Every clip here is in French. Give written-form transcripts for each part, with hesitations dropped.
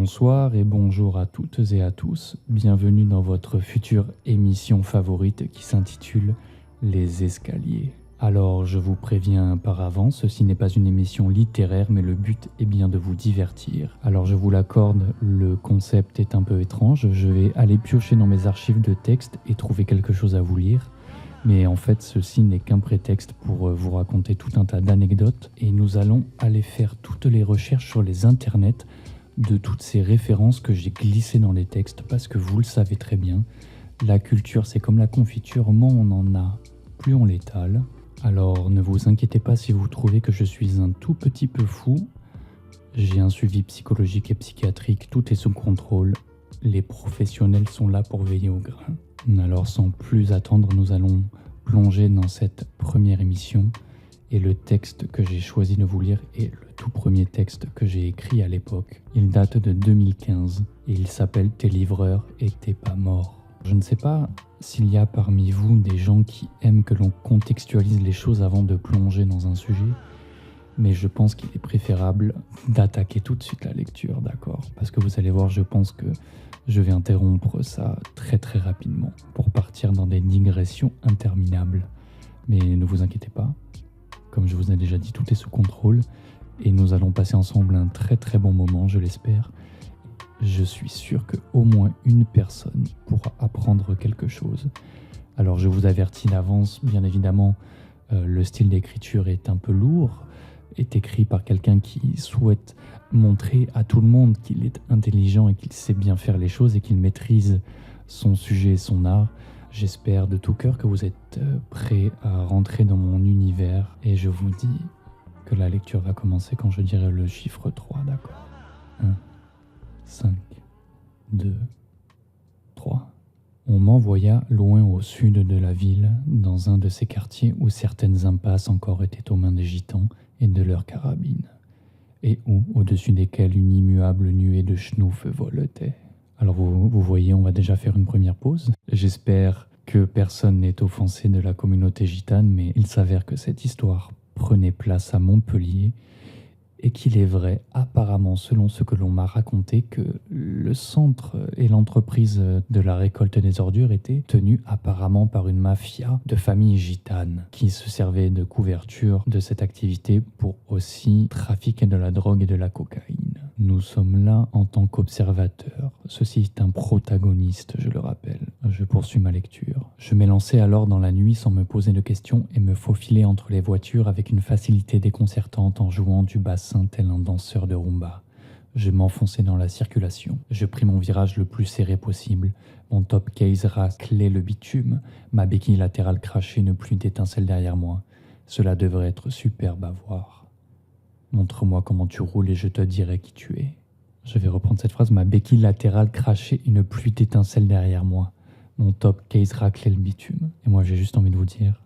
Bonsoir et bonjour à toutes et à tous. Bienvenue dans votre future émission favorite qui s'intitule Les Escaliers. Alors, je vous préviens par avance, ceci n'est pas une émission littéraire, mais le but est bien de vous divertir. Alors, je vous l'accorde, le concept est un peu étrange. Je vais aller piocher dans mes archives de textes et trouver quelque chose à vous lire. Mais en fait, ceci n'est qu'un prétexte pour vous raconter tout un tas d'anecdotes. Et nous allons aller faire toutes les recherches sur les internets de toutes ces références que j'ai glissées dans les textes. Parce que vous le savez très bien, la culture, c'est comme la confiture. Moins on en a, plus on l'étale. Alors ne vous inquiétez pas si vous trouvez que je suis un tout petit peu fou. J'ai un suivi psychologique et psychiatrique, tout est sous contrôle. Les professionnels sont là pour veiller au grain. Alors sans plus attendre, nous allons plonger dans cette première émission. Et le texte que j'ai choisi de vous lire est le tout premier texte que j'ai écrit à l'époque. Il date de 2015 et il s'appelle « Tes livreurs et t'es pas mort ». Je ne sais pas s'il y a parmi vous des gens qui aiment que l'on contextualise les choses avant de plonger dans un sujet, mais je pense qu'il est préférable d'attaquer tout de suite la lecture, d'accord ? Parce que vous allez voir, je pense que je vais interrompre ça très très rapidement pour partir dans des digressions interminables. Mais ne vous inquiétez pas, comme je vous ai déjà dit, tout est sous contrôle et nous allons passer ensemble un très très bon moment, je l'espère. Je suis sûr qu'au moins une personne pourra apprendre quelque chose. Alors je vous avertis d'avance, bien évidemment, le style d'écriture est un peu lourd, est écrit par quelqu'un qui souhaite montrer à tout le monde qu'il est intelligent et qu'il sait bien faire les choses et qu'il maîtrise son sujet et son art. J'espère de tout cœur que vous êtes prêts à rentrer dans mon univers et je vous dis que la lecture va commencer quand je dirai le chiffre 3, d'accord ? 1, 5, 2, 3. On m'envoya loin au sud de la ville, dans un de ces quartiers où certaines impasses encore étaient aux mains des gitans et de leurs carabines, et où, au-dessus desquelles une immuable nuée de schnoufs voletait. Alors vous voyez, on va déjà faire une première pause. J'espère que personne n'est offensé de la communauté gitane, mais il s'avère que cette histoire prenait place à Montpellier et qu'il est vrai, apparemment, selon ce que l'on m'a raconté, que le centre et l'entreprise de la récolte des ordures étaient tenus apparemment par une mafia de famille gitane qui se servait de couverture de cette activité pour aussi trafiquer de la drogue et de la cocaïne. Nous sommes là en tant qu'observateurs. Ceci est un protagoniste, je le rappelle. Je poursuis ma lecture. Je m'élançai alors dans la nuit sans me poser de questions et me faufilai entre les voitures avec une facilité déconcertante en jouant du bassin tel un danseur de rumba. Je m'enfonçai dans la circulation. Je pris mon virage le plus serré possible. Mon top case raclait le bitume. Ma béquille latérale crachait une pluie d'étincelles derrière moi. Cela devrait être superbe à voir. Montre-moi comment tu roules et je te dirai qui tu es. Je vais reprendre cette phrase. Ma béquille latérale crachait une pluie d'étincelles derrière moi. Mon top case raclait le bitume. Et moi, j'ai juste envie de vous dire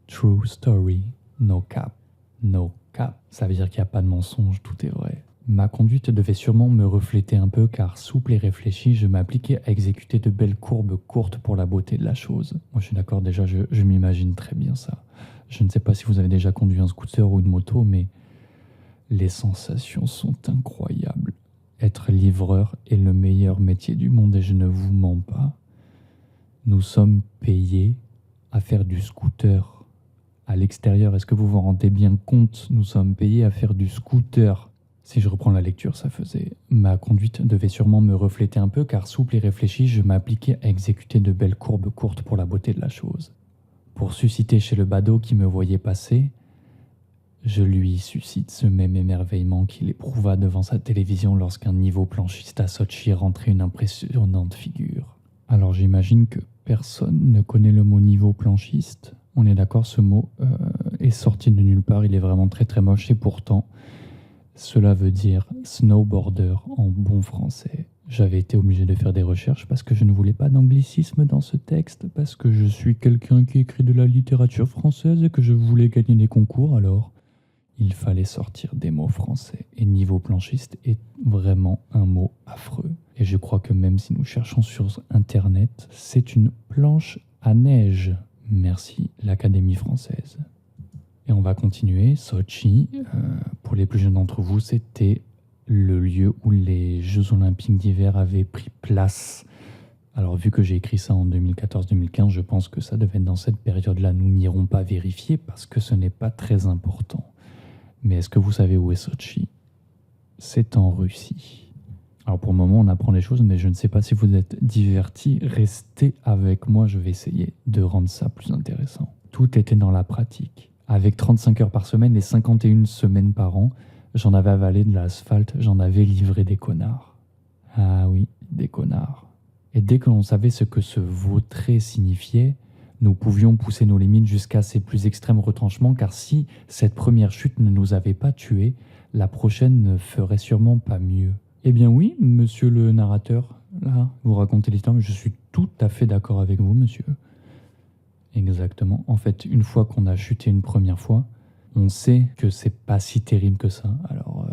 True story, no cap. No cap. Ça veut dire qu'il n'y a pas de mensonge, tout est vrai. Ma conduite devait sûrement me refléter un peu car, souple et réfléchi, je m'appliquais à exécuter de belles courbes courtes pour la beauté de la chose. Moi, je suis d'accord, déjà, je m'imagine très bien ça. Je ne sais pas si vous avez déjà conduit un scooter ou une moto, mais les sensations sont incroyables. Être livreur est le meilleur métier du monde et je ne vous mens pas. Nous sommes payés à faire du scooter. À l'extérieur, est-ce que vous vous rendez bien compte ? Nous sommes payés à faire du scooter. Si je reprends la lecture, ça faisait... Ma conduite devait sûrement me refléter un peu car souple et réfléchi, je m'appliquais à exécuter de belles courbes courtes pour la beauté de la chose. Pour susciter chez le badaud qui me voyait passer, je lui suscite ce même émerveillement qu'il éprouva devant sa télévision lorsqu'un niveau planchiste à Sochi rentrait une impressionnante figure. Alors j'imagine que personne ne connaît le mot niveau planchiste. On est d'accord, ce mot est sorti de nulle part, il est vraiment très très moche et pourtant cela veut dire snowboarder en bon français. J'avais été obligé de faire des recherches parce que je ne voulais pas d'anglicisme dans ce texte, parce que je suis quelqu'un qui écrit de la littérature française et que je voulais gagner des concours, alors il fallait sortir des mots français. Et niveau planchiste est vraiment un mot affreux. Et je crois que même si nous cherchons sur Internet, c'est une planche à neige. Merci, l'Académie française. Et on va continuer. Sochi, pour les plus jeunes d'entre vous, c'était le lieu où les Jeux Olympiques d'hiver avaient pris place. Alors vu que j'ai écrit ça en 2014-2015, je pense que ça devait être dans cette période-là. Nous n'irons pas vérifier parce que ce n'est pas très important. Mais est-ce que vous savez où est Sotchi? C'est en Russie. Alors pour le moment, on apprend les choses, mais je ne sais pas si vous êtes divertis. Restez avec moi, je vais essayer de rendre ça plus intéressant. Tout était dans la pratique. Avec 35 heures par semaine et 51 semaines par an, j'en avais avalé de l'asphalte, j'en avais livré des connards. Ah oui, des connards. Et dès que l'on savait ce que ce vautrer signifiait, nous pouvions pousser nos limites jusqu'à ses plus extrêmes retranchements, car si cette première chute ne nous avait pas tués, la prochaine ne ferait sûrement pas mieux. Eh bien oui, monsieur le narrateur, là, vous racontez l'histoire, mais je suis tout à fait d'accord avec vous, monsieur. Exactement. En fait, une fois qu'on a chuté une première fois, on sait que c'est pas si terrible que ça. Alors,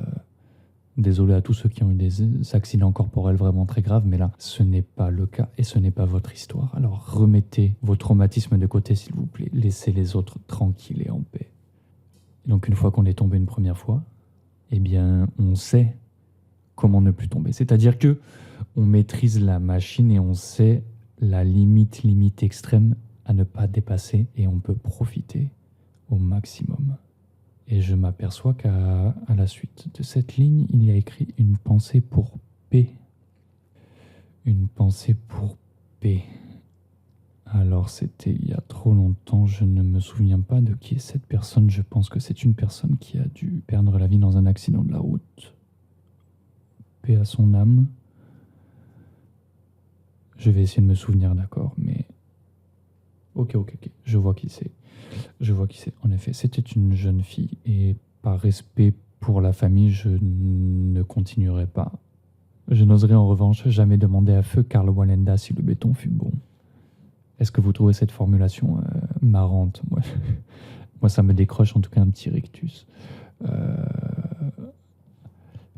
désolé à tous ceux qui ont eu des accidents corporels vraiment très graves, mais là, ce n'est pas le cas et ce n'est pas votre histoire. Alors, remettez vos traumatismes de côté, s'il vous plaît. Laissez les autres tranquilles et en paix. Et donc, une fois qu'on est tombé une première fois, eh bien, on sait comment ne plus tomber. C'est-à-dire que on maîtrise la machine et on sait la limite extrême à ne pas dépasser et on peut profiter au maximum. Et je m'aperçois qu'à la suite de cette ligne, il y a écrit une pensée pour P. Une pensée pour P. Alors c'était il y a trop longtemps, je ne me souviens pas de qui est cette personne. Je pense que c'est une personne qui a dû perdre la vie dans un accident de la route. Paix à son âme. Je vais essayer de me souvenir, d'accord, mais... Ok, je vois qui c'est. En effet, c'était une jeune fille et par respect pour la famille, je ne continuerai pas. Je n'oserais en revanche jamais demander à feu Karl Wallenda si le béton fut bon. Est-ce que vous trouvez cette formulation marrante? Moi, ça me décroche en tout cas un petit rictus.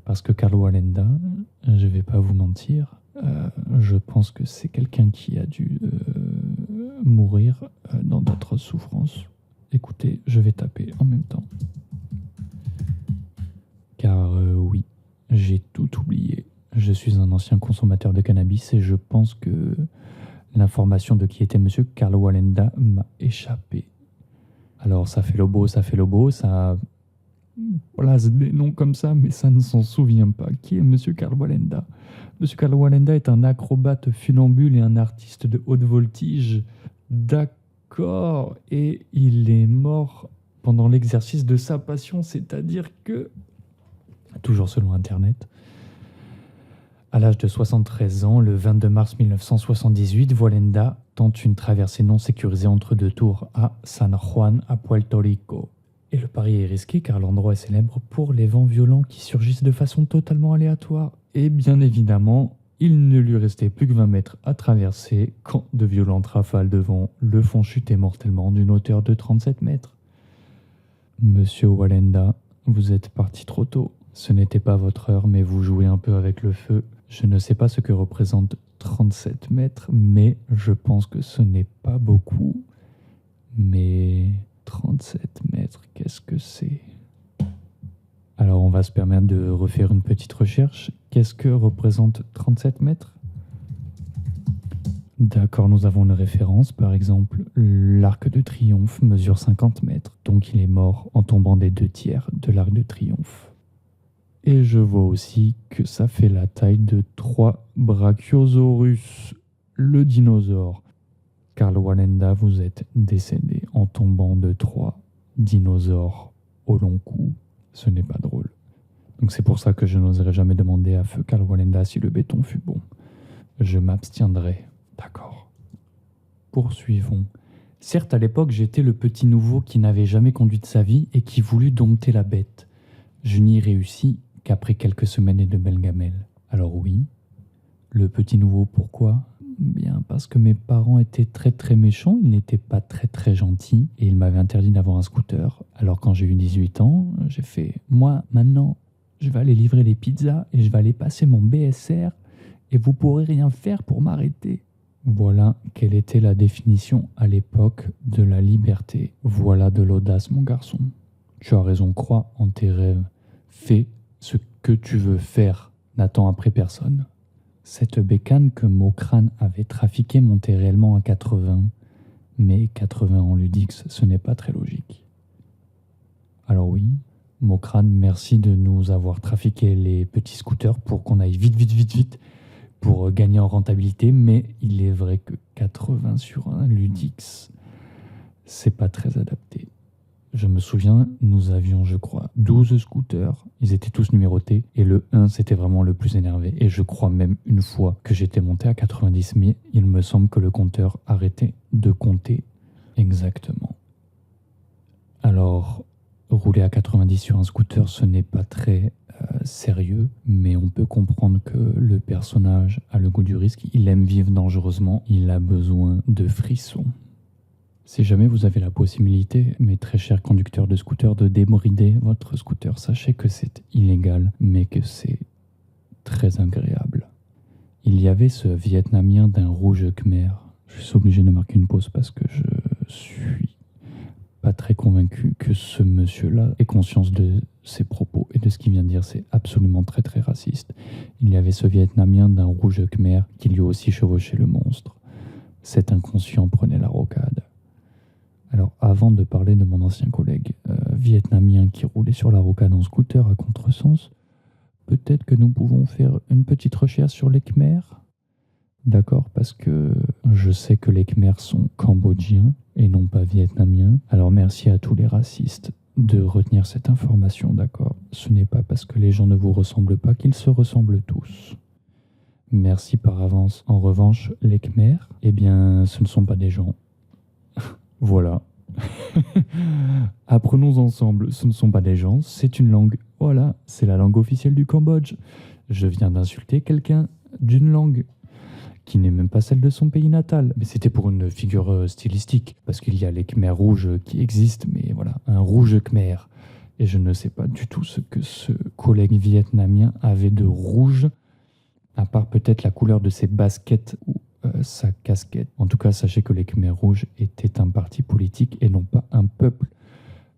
Parce que Karl Wallenda, je vais pas vous mentir, je pense que c'est quelqu'un qui a dû mourir dans d'autres souffrances. Écoutez, je vais taper en même temps. Car oui, j'ai tout oublié. Je suis un ancien consommateur de cannabis et je pense que l'information de qui était monsieur Karl Wallenda m'a échappé. Alors ça fait le beau, ça place des noms comme ça, mais ça ne s'en souvient pas. Qui est monsieur Karl Wallenda? Monsieur Karl Wallenda est un acrobate funambule et un artiste de haute voltige. D'accord, et il est mort pendant l'exercice de sa passion, c'est-à-dire que, toujours selon Internet, à l'âge de 73 ans, le 22 mars 1978, Wallenda tente une traversée non sécurisée entre deux tours à San Juan, à Puerto Rico. Et le pari est risqué car l'endroit est célèbre pour les vents violents qui surgissent de façon totalement aléatoire. Et bien évidemment, il ne lui restait plus que 20 mètres à traverser quand de violentes rafales de vent le font chuter mortellement d'une hauteur de 37 mètres. Monsieur Wallenda, vous êtes parti trop tôt. Ce n'était pas votre heure, mais vous jouez un peu avec le feu. Je ne sais pas ce que représente 37 mètres, mais je pense que ce n'est pas beaucoup. Mais 37 mètres, qu'est-ce que c'est? Alors on va se permettre de refaire une petite recherche. Qu'est-ce que représente 37 mètres? D'accord, nous avons une référence. Par exemple, l'Arc de Triomphe mesure 50 mètres. Donc il est mort en tombant des 2/3 de l'Arc de Triomphe. Et je vois aussi que ça fait la taille de 3 Brachiosaurus, le dinosaure. Karl Wallenda, vous êtes décédé en tombant de 3 dinosaures au long cou. Ce n'est pas drôle. Donc c'est pour ça que je n'oserais jamais demander à feu Karl Wallenda si le béton fut bon. Je m'abstiendrai. D'accord. Poursuivons. Certes, à l'époque, j'étais le petit nouveau qui n'avait jamais conduit de sa vie et qui voulut dompter la bête. Je n'y réussis qu'après quelques semaines et de belles gamelles. Alors oui, le petit nouveau, pourquoi? Bien parce que mes parents étaient très méchants, ils n'étaient pas très gentils et ils m'avaient interdit d'avoir un scooter. Alors quand j'ai eu 18 ans, j'ai fait « Moi, maintenant, je vais aller livrer les pizzas et je vais aller passer mon BSR et vous pourrez rien faire pour m'arrêter. » Voilà quelle était la définition à l'époque de la liberté. Voilà de l'audace, mon garçon. Tu as raison, crois en tes rêves. Fais ce que tu veux faire n'attend après personne. Cette bécane que Mokrane avait trafiquée montait réellement à 80, mais 80 en Ludix, ce n'est pas très logique. Alors oui, Mokrane, merci de nous avoir trafiqué les petits scooters pour qu'on aille vite pour gagner en rentabilité, mais il est vrai que 80 sur un Ludix, c'est pas très adapté. Je me souviens, nous avions, je crois, 12 scooters. Ils étaient tous numérotés. Et le 1, c'était vraiment le plus énervé. Et je crois même une fois que j'étais monté à 90, mais il me semble que le compteur arrêtait de compter exactement. Alors, rouler à 90 sur un scooter, ce n'est pas très sérieux. Mais on peut comprendre que le personnage a le goût du risque. Il aime vivre dangereusement. Il a besoin de frissons. Si jamais vous avez la possibilité, mes très chers conducteurs de scooter, de débrider votre scooter, sachez que c'est illégal, mais que c'est très agréable. Il y avait ce Vietnamien d'un rouge Khmer. Je suis obligé de marquer une pause parce que je suis pas très convaincu que ce monsieur-là ait conscience de ses propos et de ce qu'il vient de dire. C'est absolument très raciste. Il y avait ce Vietnamien d'un rouge Khmer qui lui aussi chevauchait le monstre. Cet inconscient prenait la rocade. Alors, avant de parler de mon ancien collègue vietnamien qui roulait sur la rocade en scooter à contresens, peut-être que nous pouvons faire une petite recherche sur les Khmers. D'accord, parce que je sais que les Khmers sont cambodgiens et non pas vietnamiens. Alors merci à tous les racistes de retenir cette information, d'accord. Ce n'est pas parce que les gens ne vous ressemblent pas qu'ils se ressemblent tous. Merci par avance. En revanche, les Khmers, eh bien, ce ne sont pas des gens. Voilà. Apprenons ensemble, ce ne sont pas des gens, c'est une langue. Voilà, c'est la langue officielle du Cambodge. Je viens d'insulter quelqu'un d'une langue qui n'est même pas celle de son pays natal. Mais c'était pour une figure stylistique, parce qu'il y a les Khmers rouges qui existent, mais voilà, un rouge Khmer. Et je ne sais pas du tout ce que ce collègue vietnamien avait de rouge, à part peut-être la couleur de ses baskets ou sa casquette. En tout cas, sachez que les Khmers rouges étaient un parti politique et non pas un peuple.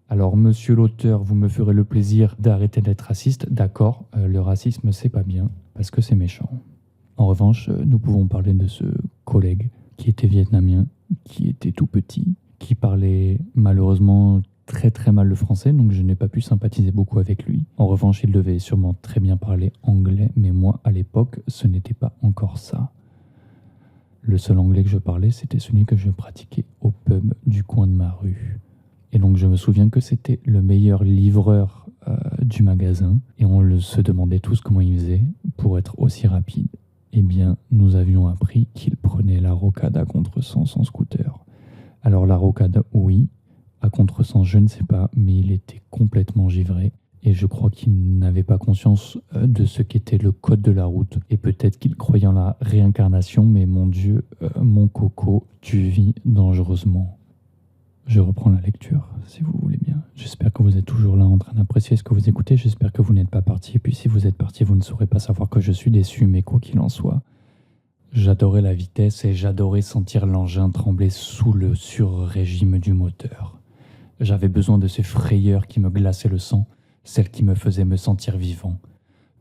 Alors, monsieur l'auteur, vous me ferez le plaisir d'arrêter d'être raciste. D'accord, le racisme, c'est pas bien, parce que c'est méchant. En revanche, nous pouvons parler de ce collègue qui était vietnamien, qui était tout petit, qui parlait malheureusement très mal le français, donc je n'ai pas pu sympathiser beaucoup avec lui. En revanche, il devait sûrement très bien parler anglais, mais moi, à l'époque, ce n'était pas encore ça. Le seul anglais que je parlais, c'était celui que je pratiquais au pub du coin de ma rue. Et donc je me souviens que c'était le meilleur livreur du magasin, et on se demandait tous comment il faisait pour être aussi rapide. Eh bien, nous avions appris qu'il prenait la rocade à contresens en scooter. Alors la rocade, oui, à contresens, je ne sais pas, mais il était complètement givré. Et je crois qu'il n'avait pas conscience de ce qu'était le code de la route. Et peut-être qu'il croyait en la réincarnation, mais mon Dieu, mon coco, tu vis dangereusement. Je reprends la lecture, si vous voulez bien. J'espère que vous êtes toujours là en train d'apprécier ce que vous écoutez. J'espère que vous n'êtes pas parti. Et puis si vous êtes parti, vous ne saurez pas savoir que je suis déçu. Mais quoi qu'il en soit, j'adorais la vitesse et j'adorais sentir l'engin trembler sous le sur-régime du moteur. J'avais besoin de ces frayeurs qui me glaçaient le sang, celles qui me faisaient me sentir vivant.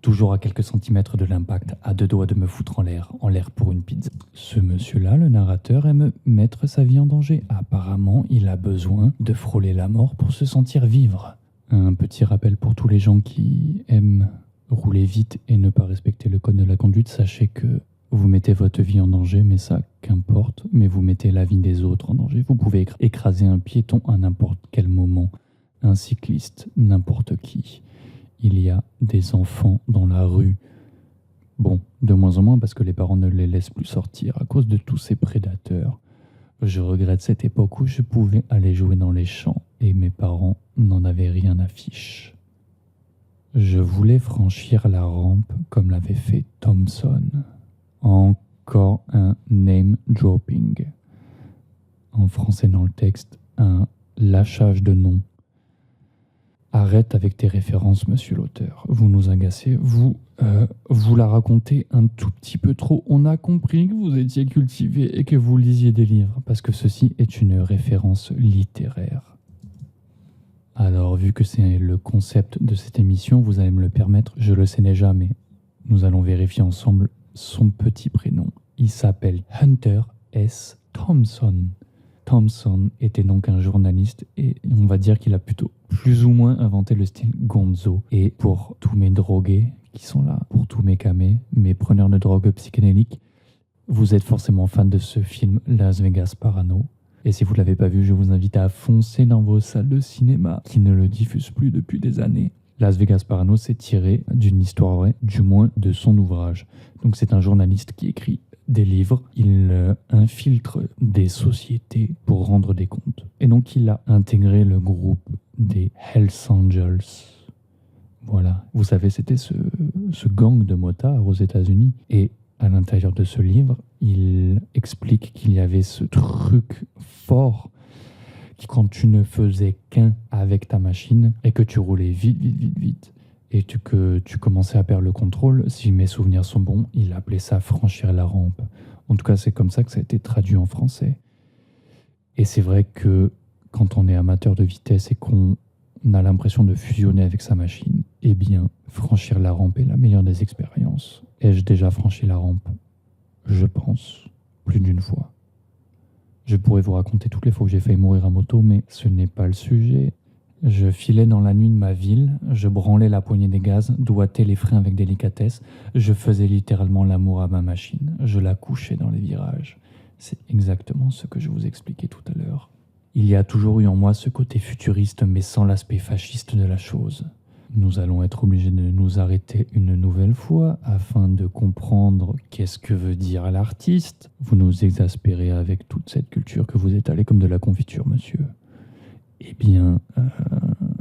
Toujours à quelques centimètres de l'impact, à deux doigts de me foutre en l'air pour une pizza. Ce monsieur-là, le narrateur, aime mettre sa vie en danger. Apparemment, il a besoin de frôler la mort pour se sentir vivre. Un petit rappel pour tous les gens qui aiment rouler vite et ne pas respecter le code de la conduite. Sachez que vous mettez votre vie en danger, mais ça, qu'importe. Mais vous mettez la vie des autres en danger. Vous pouvez écraser un piéton à n'importe quel moment. Un cycliste, n'importe qui. Il y a des enfants dans la rue. Bon, de moins en moins parce que les parents ne les laissent plus sortir à cause de tous ces prédateurs. Je regrette cette époque où je pouvais aller jouer dans les champs et mes parents n'en avaient rien à fiche. Je voulais franchir la rampe comme l'avait fait Thompson. Encore un name dropping. En français dans le texte, un lâchage de nom. Arrête avec tes références, monsieur l'auteur. Vous nous agacez. Vous la racontez un tout petit peu trop. On a compris que vous étiez cultivé et que vous lisiez des livres, parce que ceci est une référence littéraire. Alors, vu que c'est le concept de cette émission, vous allez me le permettre, je le sais déjà, mais nous allons vérifier ensemble son petit prénom. Il s'appelle Hunter S. Thompson. Thompson était donc un journaliste et on va dire qu'il a plutôt plus ou moins inventé le style gonzo. Et pour tous mes drogués qui sont là, pour tous mes camés, mes preneurs de drogue psychédéliques, vous êtes forcément fan de ce film Las Vegas Parano. Et si vous ne l'avez pas vu, je vous invite à foncer dans vos salles de cinéma qui ne le diffusent plus depuis des années. Las Vegas Parano, c'est tiré d'une histoire vraie, du moins de son ouvrage. Donc c'est un journaliste qui écrit des livres, il infiltre des sociétés pour rendre des comptes. Et donc il a intégré le groupe des Hells Angels. Voilà, vous savez, c'était ce gang de motards aux États-Unis. Et à l'intérieur de ce livre, il explique qu'il y avait ce truc fort qui, quand tu ne faisais qu'un avec ta machine et que tu roulais vite, et que tu commençais à perdre le contrôle, si mes souvenirs sont bons, il appelait ça franchir la rampe. En tout cas, c'est comme ça que ça a été traduit en français. Et c'est vrai que quand on est amateur de vitesse et qu'on a l'impression de fusionner avec sa machine, eh bien, franchir la rampe est la meilleure des expériences. Ai-je déjà franchi la rampe ? Je pense, plus d'une fois. Je pourrais vous raconter toutes les fois que j'ai failli mourir à moto, mais ce n'est pas le sujet. Je filais dans la nuit de ma ville, je branlais la poignée des gaz, doigtais les freins avec délicatesse, je faisais littéralement l'amour à ma machine, je la couchais dans les virages. C'est exactement ce que je vous expliquais tout à l'heure. Il y a toujours eu en moi ce côté futuriste, mais sans l'aspect fasciste de la chose. Nous allons être obligés de nous arrêter une nouvelle fois afin de comprendre qu'est-ce que veut dire l'artiste. Vous nous exaspérez avec toute cette culture que vous étalez comme de la confiture, monsieur. Eh bien,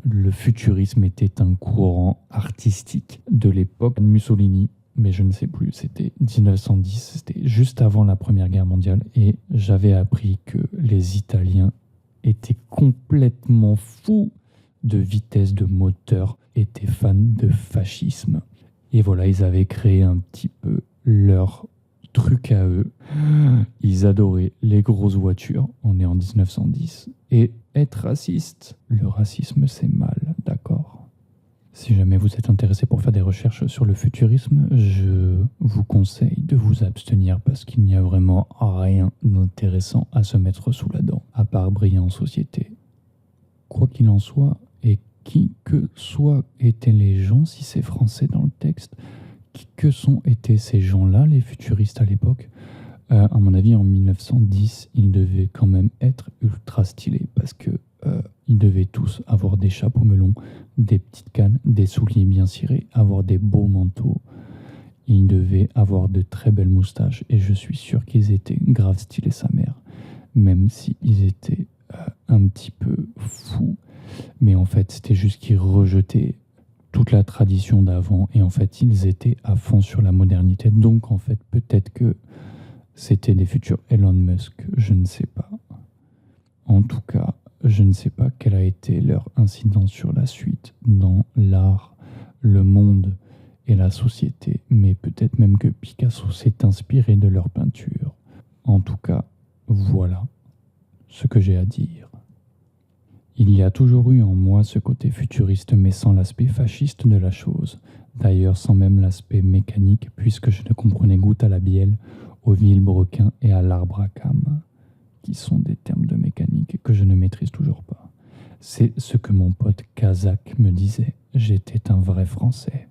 le futurisme était un courant artistique de l'époque de Mussolini, mais je ne sais plus, c'était 1910, c'était juste avant la Première Guerre mondiale, et j'avais appris que les Italiens étaient complètement fous de vitesse de moteur, étaient fans de fascisme. Et voilà, ils avaient créé un petit peu leur truc à eux. Ils adoraient les grosses voitures, on est en 1910, et être raciste, le racisme c'est mal, d'accord ? Si jamais vous êtes intéressé pour faire des recherches sur le futurisme, je vous conseille de vous abstenir parce qu'il n'y a vraiment rien d'intéressant à se mettre sous la dent, à part briller en société. Quoi qu'il en soit, et qui que soient étaient les gens, si c'est français dans le texte, qui que sont été ces gens-là, les futuristes à l'époque, à mon avis, en 1910, ils devaient quand même être ultra stylés parce que ils devaient tous avoir des chapeaux melons, des petites cannes, des souliers bien cirés, avoir des beaux manteaux. Ils devaient avoir de très belles moustaches et je suis sûr qu'ils étaient grave stylés sa mère, même s'ils étaient un petit peu fous. Mais en fait, c'était juste qu'ils rejetaient toute la tradition d'avant et en fait, ils étaient à fond sur la modernité. Donc en fait, peut-être que c'était des futurs Elon Musk, je ne sais pas. En tout cas, je ne sais pas quelle a été leur incidence sur la suite dans l'art, le monde et la société, mais peut-être même que Picasso s'est inspiré de leur peinture. En tout cas, voilà ce que j'ai à dire. Il y a toujours eu en moi ce côté futuriste, mais sans l'aspect fasciste de la chose. D'ailleurs, sans même l'aspect mécanique, puisque je ne comprenais goutte à la bielle, au vilebrequin et à l'arbre à cames, qui sont des termes de mécanique que je ne maîtrise toujours pas. C'est ce que mon pote kazakh me disait. J'étais un vrai Français.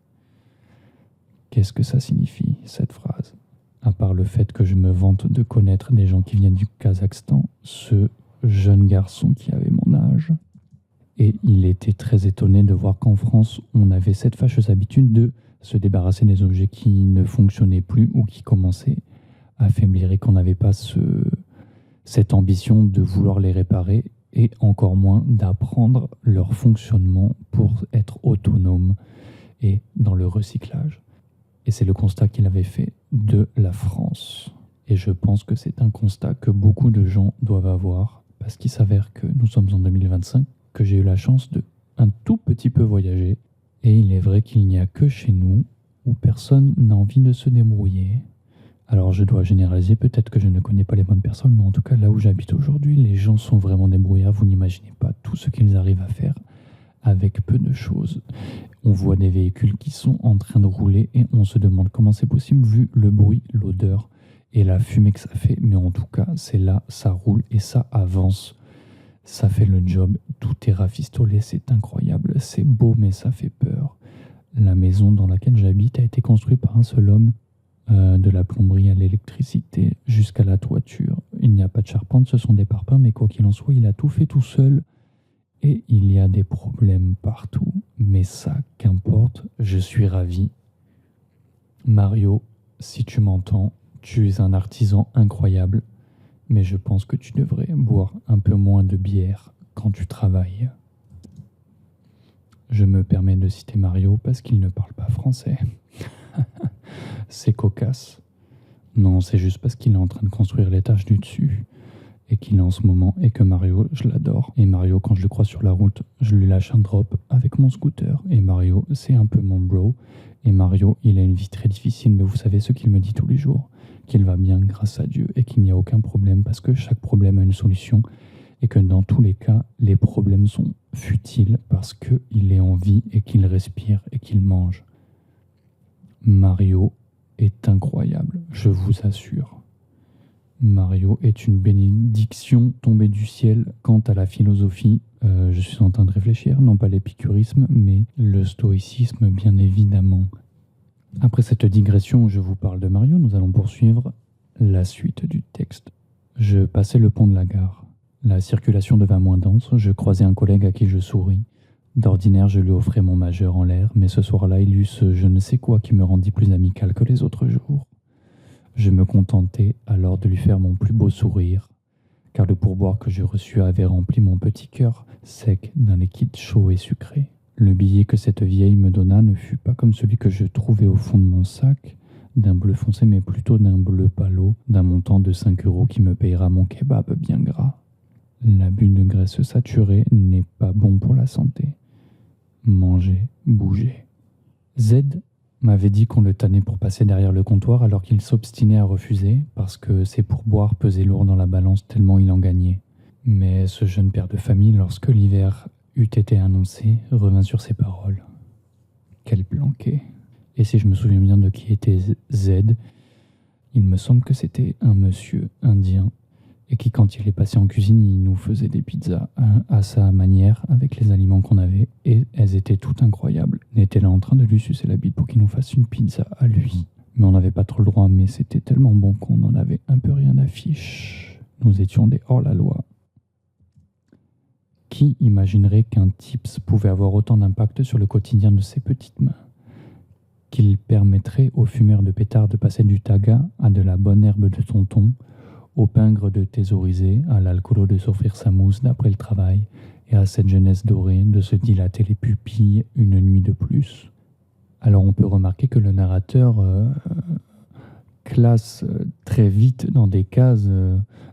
Qu'est-ce que ça signifie, cette phrase ? À part le fait que je me vante de connaître des gens qui viennent du Kazakhstan, ce jeune garçon qui avait mon âge. Et il était très étonné de voir qu'en France, on avait cette fâcheuse habitude de se débarrasser des objets qui ne fonctionnaient plus ou qui commençaient à affaiblir et qu'on n'avait pas cette ambition de vouloir les réparer et encore moins d'apprendre leur fonctionnement pour être autonome et dans le recyclage. Et c'est le constat qu'il avait fait de la France. Et je pense que c'est un constat que beaucoup de gens doivent avoir parce qu'il s'avère que nous sommes en 2025, que j'ai eu la chance de un tout petit peu voyager. Et il est vrai qu'il n'y a que chez nous où personne n'a envie de se débrouiller. Alors je dois généraliser, peut-être que je ne connais pas les bonnes personnes, mais en tout cas là où j'habite aujourd'hui, les gens sont vraiment débrouillards. Vous n'imaginez pas tout ce qu'ils arrivent à faire avec peu de choses. On voit des véhicules qui sont en train de rouler et on se demande comment c'est possible vu le bruit, l'odeur et la fumée que ça fait. Mais en tout cas, c'est là, ça roule et ça avance. Ça fait le job, tout est rafistolé, c'est incroyable, c'est beau mais ça fait peur. La maison dans laquelle j'habite a été construite par un seul homme, de la plomberie à l'électricité jusqu'à la toiture. Il n'y a pas de charpente, ce sont des parpaings, mais quoi qu'il en soit, il a tout fait tout seul. Et il y a des problèmes partout, mais ça, qu'importe, je suis ravi. Mario, si tu m'entends, tu es un artisan incroyable, mais je pense que tu devrais boire un peu moins de bière quand tu travailles. Je me permets de citer Mario parce qu'il ne parle pas français. C'est cocasse. Non, c'est juste parce qu'il est en train de construire l'étage du dessus et qu'il est en ce moment et que Mario, je l'adore. Et Mario, quand je le croise sur la route, je lui lâche un drop avec mon scooter. Et Mario, c'est un peu mon bro. Et Mario, il a une vie très difficile, mais vous savez ce qu'il me dit tous les jours, qu'il va bien grâce à Dieu et qu'il n'y a aucun problème parce que chaque problème a une solution et que dans tous les cas, les problèmes sont futiles parce qu'il est en vie et qu'il respire et qu'il mange. Mario est incroyable, je vous assure. Mario est une bénédiction tombée du ciel quant à la philosophie. Je suis en train de réfléchir, non pas l'épicurisme, mais le stoïcisme, bien évidemment. Après cette digression où je vous parle de Mario, nous allons poursuivre la suite du texte. Je passais le pont de la gare. La circulation devint moins dense, je croisai un collègue à qui je souris. D'ordinaire, je lui offrais mon majeur en l'air, mais ce soir-là, il eut ce je ne sais quoi qui me rendit plus amical que les autres jours. Je me contentai alors de lui faire mon plus beau sourire, car le pourboire que je reçus avait rempli mon petit cœur sec d'un liquide chaud et sucré. Le billet que cette vieille me donna ne fut pas comme celui que je trouvais au fond de mon sac, d'un bleu foncé, mais plutôt d'un bleu pâle, d'un montant de 5 € qui me payera mon kebab bien gras. L'abus de graisse saturée n'est pas bon pour la santé. Manger, bouger. Z m'avait dit qu'on le tannait pour passer derrière le comptoir alors qu'il s'obstinait à refuser parce que ses pourboires pesaient lourd dans la balance tellement il en gagnait. Mais ce jeune père de famille, lorsque l'hiver eût été annoncé, revint sur ses paroles. Quel planqué. Et si je me souviens bien de qui était Z, il me semble que c'était un monsieur indien et qui, quand il est passé en cuisine, il nous faisait des pizzas à sa manière avec les aliments qu'on avait et elles étaient toutes incroyables. On était là en train de lui sucer la bite pour qu'il nous fasse une pizza à lui. Mais on n'avait pas trop le droit, mais c'était tellement bon qu'on en avait un peu rien à fiche. Nous étions des hors-la-loi. Qui imaginerait qu'un tips pouvait avoir autant d'impact sur le quotidien de ses petites mains? Qu'il permettrait aux fumeurs de pétards de passer du taga à de la bonne herbe de tonton, au pingre de thésauriser, à l'alcoolo de s'offrir sa mousse d'après le travail, et à cette jeunesse dorée de se dilater les pupilles une nuit de plus. Alors on peut remarquer que le narrateur classe très vite dans des cases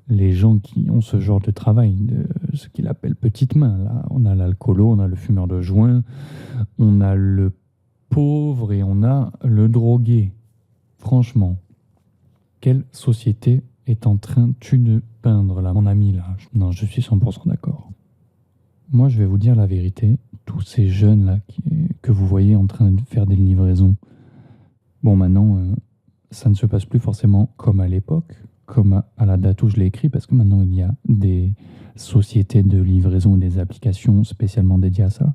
les gens qui ont ce genre de travail, de ce qu'il appelle petites mains. Là, on a l'alcoolo, on a le fumeur de joint, on a le pauvre et on a le drogué. Franchement, quelle société est en train-tu de peindre là, mon ami là? Non, je suis 100% d'accord. Moi, je vais vous dire la vérité. Tous ces jeunes là que vous voyez en train de faire des livraisons, bon, maintenant, ça ne se passe plus forcément comme à l'époque, comme à la date où je l'ai écrit, parce que maintenant, il y a des sociétés de livraison et des applications spécialement dédiées à ça.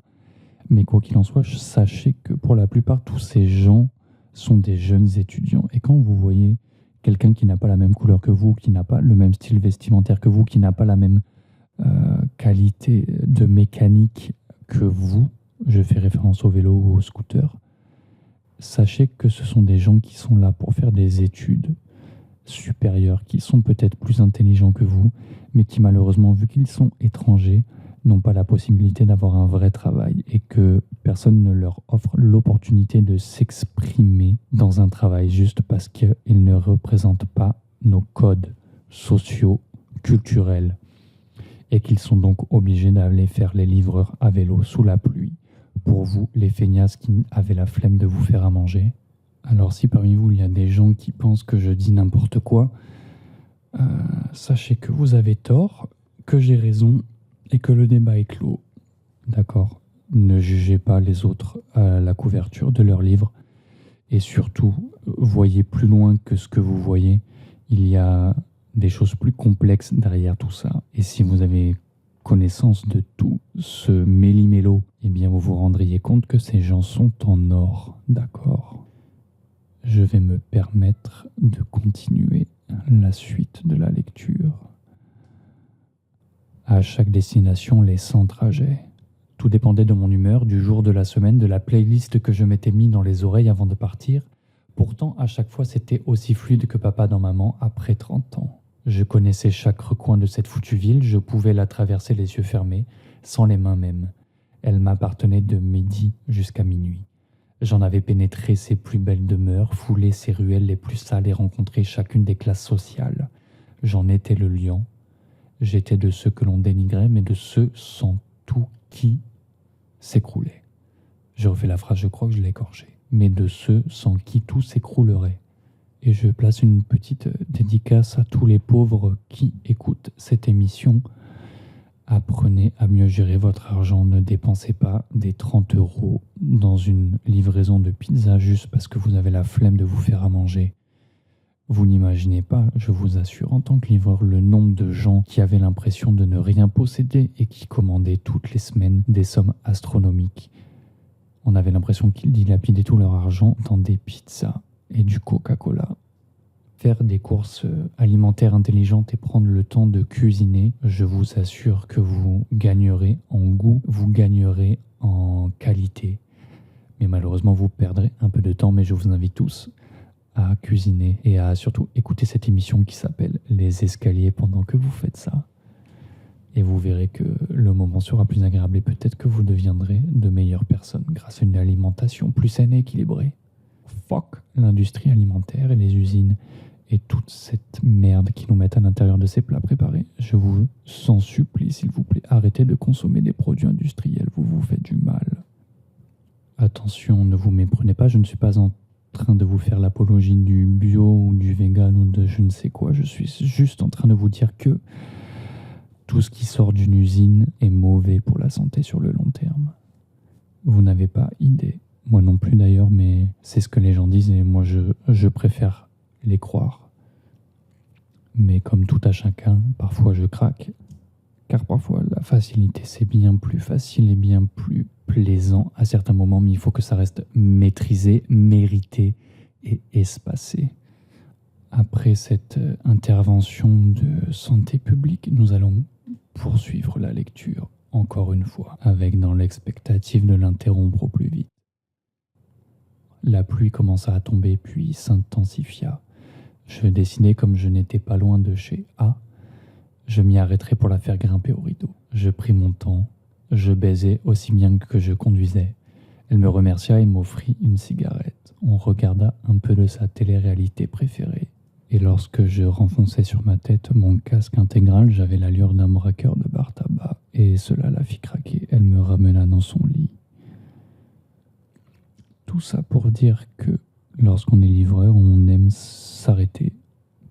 Mais quoi qu'il en soit, sachez que pour la plupart, tous ces gens sont des jeunes étudiants. Et quand vous voyez quelqu'un qui n'a pas la même couleur que vous, qui n'a pas le même style vestimentaire que vous, qui n'a pas la même qualité de mécanique que vous, je fais référence au vélo ou au scooter, sachez que ce sont des gens qui sont là pour faire des études supérieures, qui sont peut-être plus intelligents que vous, mais qui malheureusement, vu qu'ils sont étrangers, n'ont pas la possibilité d'avoir un vrai travail et que personne ne leur offre l'opportunité de s'exprimer dans un travail juste parce qu'ils ne représentent pas nos codes sociaux, culturels et qu'ils sont donc obligés d'aller faire les livreurs à vélo sous la pluie pour vous, les feignasses qui avaient la flemme de vous faire à manger. Alors si parmi vous, il y a des gens qui pensent que je dis n'importe quoi, sachez que vous avez tort, que j'ai raison et que le débat est clos. D'accord? Ne jugez pas les autres à la couverture de leurs livres et surtout, voyez plus loin que ce que vous voyez. Il y a des choses plus complexes derrière tout ça. Et si vous avez connaissance de tout ce méli-mélo, eh bien vous vous rendriez compte que ces gens sont en or, d'accord? Je vais me permettre de continuer la suite de la lecture. À chaque destination, les 100 trajets. Tout dépendait de mon humeur, du jour de la semaine, de la playlist que je m'étais mis dans les oreilles avant de partir. Pourtant, à chaque fois, c'était aussi fluide que papa dans maman après 30 ans. Je connaissais chaque recoin de cette foutue ville, je pouvais la traverser les yeux fermés, sans les mains même. Elle m'appartenait de midi jusqu'à minuit. J'en avais pénétré ses plus belles demeures, foulé ses ruelles les plus sales et rencontré chacune des classes sociales. J'en étais le lion. J'étais de ceux que l'on dénigrait, mais de ceux sans tout qui s'écroulait. Je refais la phrase, je crois que je l'ai écorchée. Mais de ceux sans qui tout s'écroulerait. Et je place une petite dédicace à tous les pauvres qui écoutent cette émission. Apprenez à mieux gérer votre argent. Ne dépensez pas des 30 € dans une livraison de pizza juste parce que vous avez la flemme de vous faire à manger. Vous n'imaginez pas, je vous assure, en tant que livreur, le nombre de gens qui avaient l'impression de ne rien posséder et qui commandaient toutes les semaines des sommes astronomiques. On avait l'impression qu'ils dilapidaient tout leur argent dans des pizzas et du Coca-Cola. Faire des courses alimentaires intelligentes et prendre le temps de cuisiner, je vous assure que vous gagnerez en goût, vous gagnerez en qualité. Mais malheureusement, vous perdrez un peu de temps, mais je vous invite tous à cuisiner et à surtout écouter cette émission qui s'appelle Les Escaliers pendant que vous faites ça. Et vous verrez que le moment sera plus agréable et peut-être que vous deviendrez de meilleures personnes grâce à une alimentation plus saine et équilibrée. Fuck l'industrie alimentaire et les usines et toute cette merde qui nous mettent à l'intérieur de ces plats préparés. Je vous en supplie, s'il vous plaît, arrêtez de consommer des produits industriels, vous vous faites du mal. Attention, ne vous méprenez pas, je ne suis pas en train de vous faire l'apologie du bio ou du vegan ou de je ne sais quoi. Je suis juste en train de vous dire que tout ce qui sort d'une usine est mauvais pour la santé sur le long terme. Vous n'avez pas idée. Moi non plus d'ailleurs, mais c'est ce que les gens disent et moi je préfère les croire. Mais comme tout à chacun, parfois je craque. Car parfois la facilité c'est bien plus facile et bien plus plaisant à certains moments, mais il faut que ça reste maîtrisé, mérité et espacé. Après cette intervention de santé publique, nous allons poursuivre la lecture, encore une fois, avec dans l'expectative de l'interrompre au plus vite. La pluie commença à tomber puis s'intensifia. Je décidai, comme je n'étais pas loin de chez A, je m'y arrêterai pour la faire grimper au rideau. Je pris mon temps, je baisai aussi bien que je conduisais. Elle me remercia et m'offrit une cigarette. On regarda un peu de sa télé-réalité préférée. Et lorsque je renfonçai sur ma tête mon casque intégral, j'avais l'allure d'un braqueur de bar tabac. Et cela la fit craquer. Elle me ramena dans son lit. Tout ça pour dire que lorsqu'on est livreur, on aime s'arrêter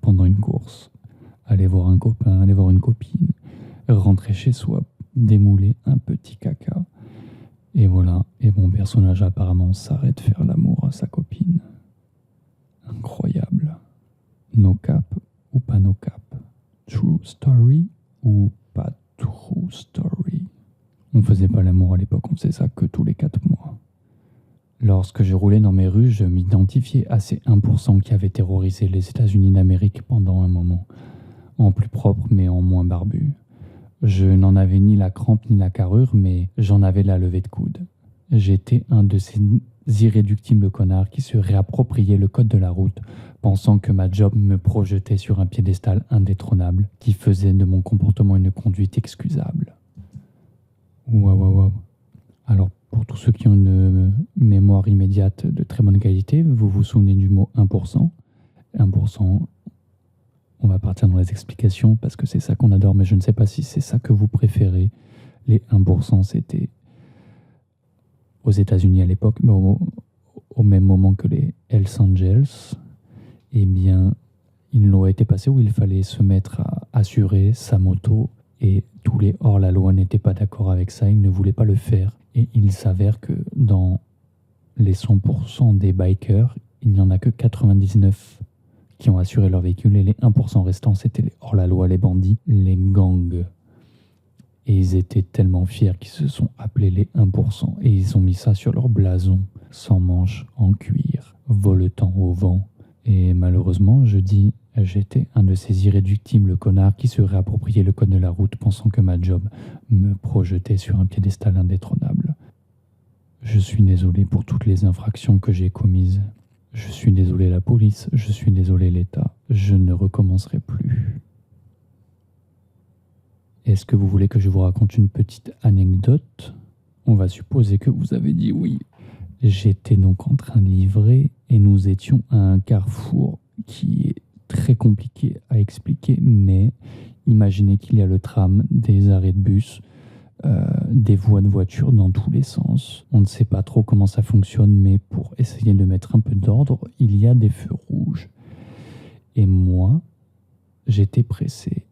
pendant une course. Aller voir un copain, aller voir une copine, rentrer chez soi, démouler un petit caca. Et voilà, et mon personnage apparemment s'arrête faire l'amour à sa copine. Incroyable. No cap ou pas no cap. True story ou pas true story. On faisait pas l'amour à l'époque, on faisait ça que tous les 4 mois. Lorsque je roulais dans mes rues, je m'identifiais à ces 1% qui avaient terrorisé les États-Unis d'Amérique pendant un moment. En plus propre mais en moins barbu. Je n'en avais ni la crampe ni la carrure, mais j'en avais la levée de coude. J'étais un de ces irréductibles connards qui se réappropriaient le code de la route, pensant que ma job me projetait sur un piédestal indétrônable qui faisait de mon comportement une conduite excusable. Waouh. Alors, pour tous ceux qui ont une mémoire immédiate de très bonne qualité, vous vous souvenez du mot 1%. 1%, on va partir dans les explications parce que c'est ça qu'on adore, mais je ne sais pas si c'est ça que vous préférez. Les 1%, c'était aux États-Unis à l'époque, mais au même moment que les Hells Angels. Eh bien, ils l'ont été passés où il fallait se mettre à assurer sa moto Et tous les hors-la-loi n'étaient pas d'accord avec ça, ils ne voulaient pas le faire. Et il s'avère que dans les 100% des bikers, il n'y en a que 99 qui ont assuré leur véhicule et les 1% restants, c'était les hors-la-loi, les bandits, les gangs. Et ils étaient tellement fiers qu'ils se sont appelés les 1% et ils ont mis ça sur leur blason, sans manches, en cuir, voletant au vent. Et malheureusement, j'étais un de ces irréductibles connards qui se réappropriaient le code de la route pensant que ma job me projetait sur un piédestal indétrônable. Je suis désolé pour toutes les infractions que j'ai commises. Je suis désolé la police, je suis désolé l'État. Je ne recommencerai plus. Est-ce que vous voulez que je vous raconte une petite anecdote ? On va supposer que vous avez dit oui. J'étais donc en train de livrer et nous étions à un carrefour qui est très compliqué à expliquer, mais imaginez qu'il y a le tram, des arrêts de bus, des voies de voiture dans tous les sens. On ne sait pas trop comment ça fonctionne, mais pour essayer de mettre un peu d'ordre, il y a des feux rouges. Et moi, j'étais pressé.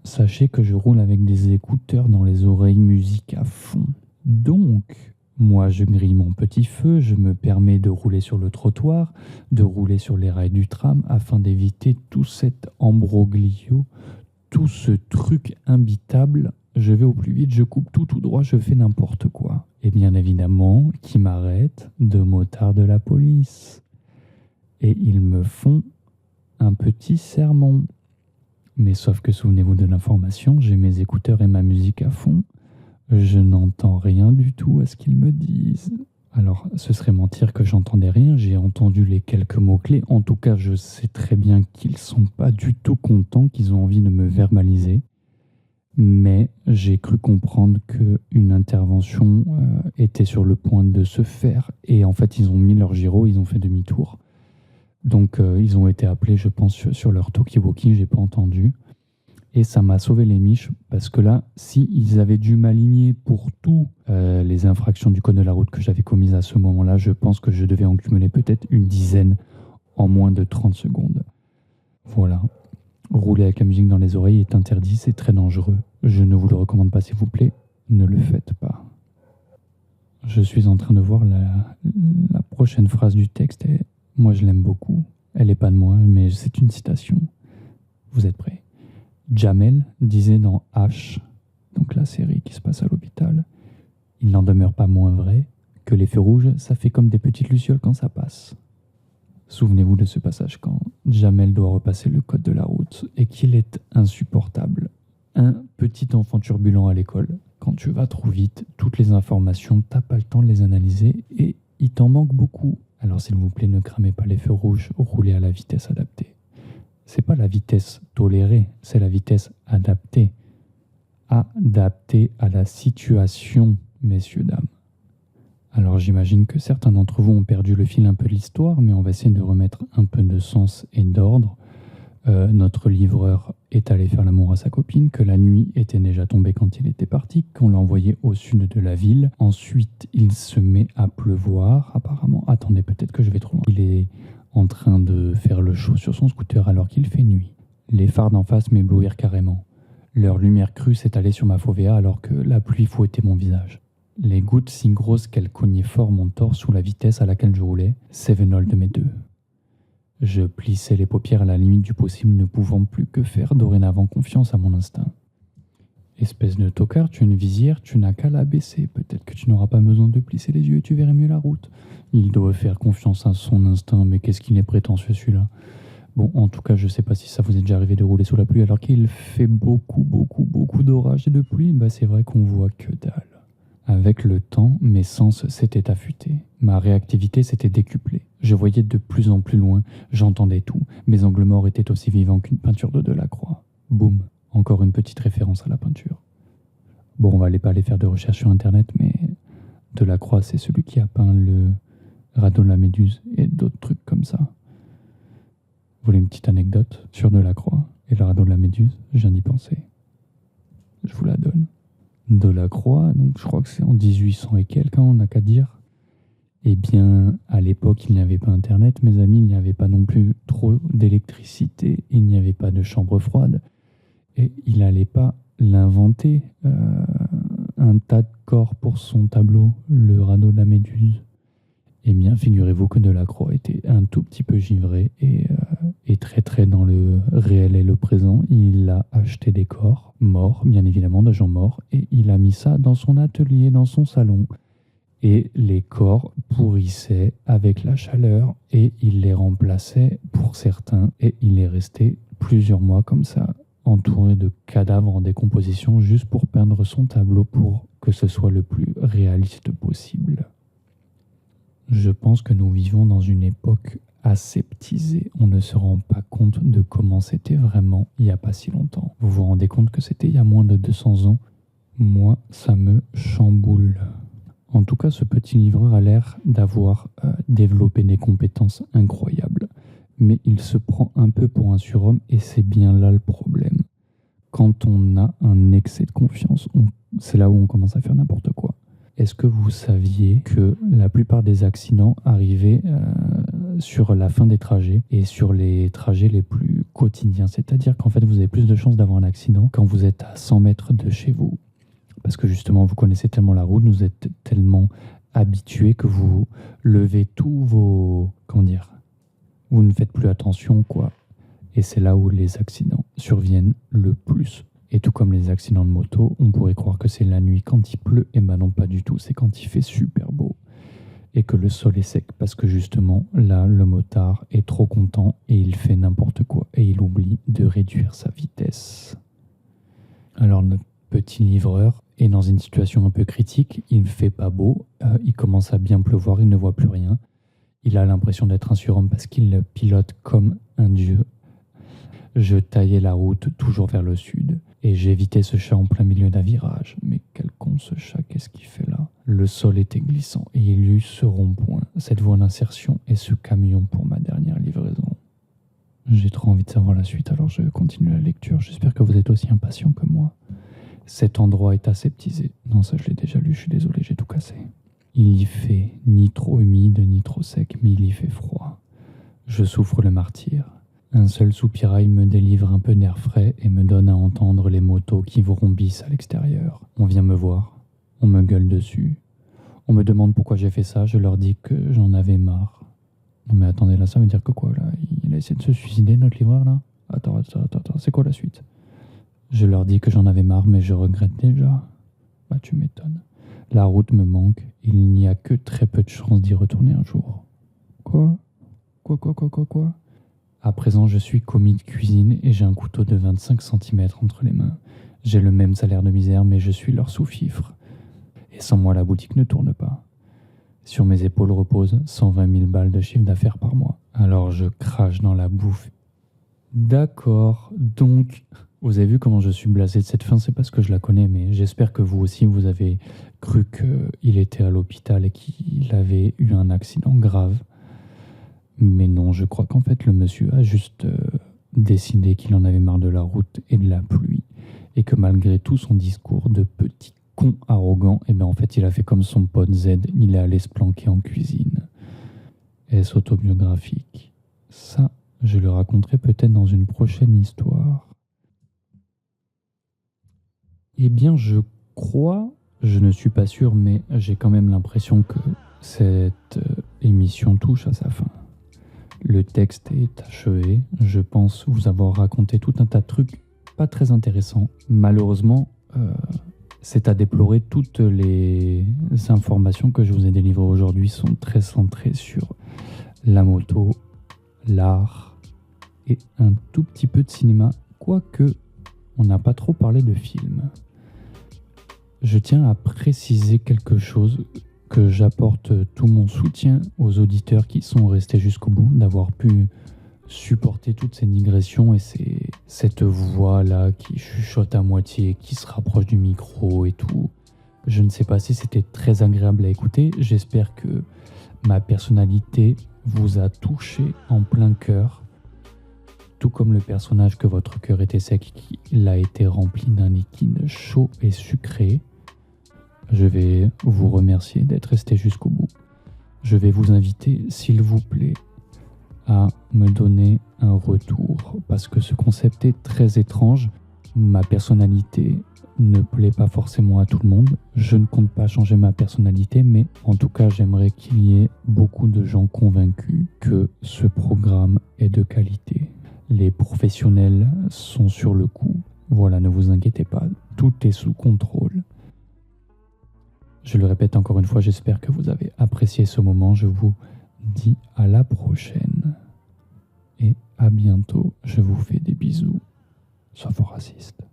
Sachez que je roule avec des écouteurs dans les oreilles, musique à fond. Donc, moi, je grille mon petit feu, je me permets de rouler sur le trottoir, de rouler sur les rails du tram afin d'éviter tout cet ambroglio, tout ce truc imbitable. Je vais au plus vite, je coupe tout droit, je fais n'importe quoi. Et bien évidemment, qui m'arrête? Deux motards de la police. Et ils me font un petit sermon. Mais sauf que souvenez-vous de l'information, j'ai mes écouteurs et ma musique à fond. Je n'entends rien du tout à ce qu'ils me disent. Alors, ce serait mentir que j'entendais rien, j'ai entendu les quelques mots-clés. En tout cas, je sais très bien qu'ils sont pas du tout contents, qu'ils ont envie de me verbaliser. Mais j'ai cru comprendre qu'une intervention était sur le point de se faire. Et en fait, ils ont mis leur gyro, ils ont fait demi-tour. Donc, ils ont été appelés, je pense, sur leur talkie-walkie, j'ai pas entendu. Et ça m'a sauvé les miches, parce que là, si ils avaient dû m'aligner pour tous les infractions du code de la route que j'avais commises à ce moment-là, je pense que je devais en cumuler peut-être une dizaine en moins de 30 secondes. Voilà. Rouler avec la musique dans les oreilles est interdit, c'est très dangereux. Je ne vous le recommande pas, s'il vous plaît. Ne le faites pas. Je suis en train de voir la prochaine phrase du texte et moi je l'aime beaucoup. Elle n'est pas de moi, mais c'est une citation. Vous êtes prêts? Jamel disait dans H, donc la série qui se passe à l'hôpital, il n'en demeure pas moins vrai que les feux rouges, ça fait comme des petites lucioles quand ça passe. Souvenez-vous de ce passage quand Jamel doit repasser le code de la route et qu'il est insupportable. Un petit enfant turbulent à l'école. Quand tu vas trop vite, toutes les informations, t'as pas le temps de les analyser et il t'en manque beaucoup. Alors s'il vous plaît, ne cramez pas les feux rouges, roulez à la vitesse adaptée. C'est pas la vitesse tolérée, c'est la vitesse adaptée. Adaptée à la situation, messieurs, dames. Alors j'imagine que certains d'entre vous ont perdu le fil un peu de l'histoire, mais on va essayer de remettre un peu de sens et d'ordre. Notre livreur est allé faire l'amour à sa copine, que la nuit était déjà tombée quand il était parti, qu'on l'a envoyé au sud de la ville. Ensuite, il se met à pleuvoir, apparemment. Attendez, peut-être que je vais trop loin. Il est en train de faire le show sur son scooter alors qu'il fait nuit. Les phares d'en face m'éblouirent carrément. Leur lumière crue s'étalait sur ma fovea alors que la pluie fouettait mon visage. Les gouttes si grosses qu'elles cognaient fort mon torse sous la vitesse à laquelle je roulais, s'évenolent de mes deux. Je plissais les paupières à la limite du possible, ne pouvant plus que faire dorénavant confiance à mon instinct. Espèce de tocard, tu as une visière, tu n'as qu'à la baisser. Peut-être que tu n'auras pas besoin de plisser les yeux et tu verrais mieux la route. Il doit faire confiance à son instinct, mais qu'est-ce qu'il est prétentieux celui-là. Bon, en tout cas, je sais pas si ça vous est déjà arrivé de rouler sous la pluie alors qu'il fait beaucoup d'orage et de pluie. Bah c'est vrai qu'on voit que dalle. Avec le temps, mes sens s'étaient affûtés. Ma réactivité s'était décuplée. Je voyais de plus en plus loin, j'entendais tout. Mes angles morts étaient aussi vivants qu'une peinture de Delacroix. Boum, encore une petite référence à la peinture. Bon, on va pas aller faire de recherche sur internet, mais Delacroix, c'est celui qui a peint le radeau de la Méduse et d'autres trucs comme ça. Vous voulez une petite anecdote sur Delacroix et le radeau de la Méduse? Je viens d'y penser. Je vous la donne. Delacroix, donc je crois que c'est en 1800 et quelques, on n'a qu'à dire. Eh bien, à l'époque, il n'y avait pas Internet, mes amis, il n'y avait pas non plus trop d'électricité, il n'y avait pas de chambre froide, et il n'allait pas l'inventer, un tas de corps pour son tableau, le radeau de la Méduse. Eh bien, figurez-vous que Delacroix était un tout petit peu givré et très dans le réel et le présent. Il a acheté des corps morts, bien évidemment, de gens morts, et il a mis ça dans son atelier, dans son salon. Et les corps pourrissaient avec la chaleur et il les remplaçait pour certains. Et il est resté plusieurs mois comme ça, entouré de cadavres en décomposition, juste pour peindre son tableau pour que ce soit le plus réaliste possible. Je pense que nous vivons dans une époque aseptisée. On ne se rend pas compte de comment c'était vraiment il n'y a pas si longtemps. Vous vous rendez compte que c'était il y a moins de 200 ans? Moi, ça me chamboule. En tout cas, ce petit livreur a l'air d'avoir développé des compétences incroyables. Mais il se prend un peu pour un surhomme et c'est bien là le problème. Quand on a un excès de confiance, c'est là où on commence à faire n'importe quoi. Est-ce que vous saviez que la plupart des accidents arrivaient sur la fin des trajets et sur les trajets les plus quotidiens? C'est-à-dire qu'en fait, vous avez plus de chances d'avoir un accident quand vous êtes à 100 mètres de chez vous. Parce que justement, vous connaissez tellement la route, vous êtes tellement habitué que vous levez tous vos... Comment dire? Vous ne faites plus attention, quoi. Et c'est là où les accidents surviennent le plus. Et tout comme les accidents de moto, on pourrait croire que c'est la nuit quand il pleut. Et ben non, pas du tout. C'est quand il fait super beau et que le sol est sec. Parce que justement, là, le motard est trop content et il fait n'importe quoi. Et il oublie de réduire sa vitesse. Alors, notre petit livreur est dans une situation un peu critique. Il ne fait pas beau. Il commence à bien pleuvoir. Il ne voit plus rien. Il a l'impression d'être un surhomme parce qu'il pilote comme un dieu. Je taillais la route toujours vers le sud et j'évitais ce chat en plein milieu d'un virage. Mais quel con ce chat, qu'est-ce qu'il fait là? Le sol était glissant et il y eut ce rond-point, cette voie d'insertion et ce camion pour ma dernière livraison. J'ai trop envie de savoir la suite, alors je continue la lecture. J'espère que vous êtes aussi impatient que moi. Cet endroit est aseptisé. Non, ça je l'ai déjà lu, je suis désolé, j'ai tout cassé. Il y fait ni trop humide ni trop sec, mais il y fait froid. Je souffre le martyre. Un seul soupirail me délivre un peu d'air frais et me donne à entendre les motos qui vrombissent à l'extérieur. On vient me voir, on me gueule dessus. On me demande pourquoi j'ai fait ça, je leur dis que j'en avais marre. Non mais attendez, là ça veut dire que quoi là? Il a essayé de se suicider notre livreur là? Attends, c'est quoi la suite? Je leur dis que j'en avais marre mais je regrette déjà. Bah tu m'étonnes. La route me manque, il n'y a que très peu de chances d'y retourner un jour. Quoi? À présent, je suis commis de cuisine et j'ai un couteau de 25 cm entre les mains. J'ai le même salaire de misère, mais je suis leur sous-fifre. Et sans moi, la boutique ne tourne pas. Sur mes épaules reposent 120 000 balles de chiffre d'affaires par mois. Alors je crache dans la bouffe. D'accord, donc... Vous avez vu comment je suis blasé de cette fin, c'est parce que je la connais, mais j'espère que vous aussi, vous avez cru qu'il était à l'hôpital et qu'il avait eu un accident grave. Mais non, je crois qu'en fait, le monsieur a juste décidé qu'il en avait marre de la route et de la pluie. Et que malgré tout son discours de petit con arrogant, eh ben en fait, il a fait comme son pote Z, il est allé se planquer en cuisine. Est-ce autobiographique? Ça, je le raconterai peut-être dans une prochaine histoire. Eh bien, je crois, je ne suis pas sûr, mais j'ai quand même l'impression que cette émission touche à sa fin. Le texte est achevé. Je pense vous avoir raconté tout un tas de trucs pas très intéressants. Malheureusement, c'est à déplorer. Toutes les informations que je vous ai délivrées aujourd'hui sont très centrées sur la moto, l'art et un tout petit peu de cinéma, quoique on n'a pas trop parlé de films. Je tiens à préciser quelque chose, que j'apporte tout mon soutien aux auditeurs qui sont restés jusqu'au bout, d'avoir pu supporter toutes ces digressions et cette voix-là qui chuchote à moitié, qui se rapproche du micro et tout. Je ne sais pas si c'était très agréable à écouter. J'espère que ma personnalité vous a touché en plein cœur, tout comme le personnage que votre cœur était sec, il a été rempli d'un liquide chaud et sucré. Je vais vous remercier d'être resté jusqu'au bout. Je vais vous inviter, s'il vous plaît, à me donner un retour, parce que ce concept est très étrange. Ma personnalité ne plaît pas forcément à tout le monde. Je ne compte pas changer ma personnalité, mais en tout cas, j'aimerais qu'il y ait beaucoup de gens convaincus que ce programme est de qualité. Les professionnels sont sur le coup. Voilà, ne vous inquiétez pas, tout est sous contrôle. Je le répète encore une fois, j'espère que vous avez apprécié ce moment. Je vous dis à la prochaine et à bientôt. Je vous fais des bisous. Sois fort raciste.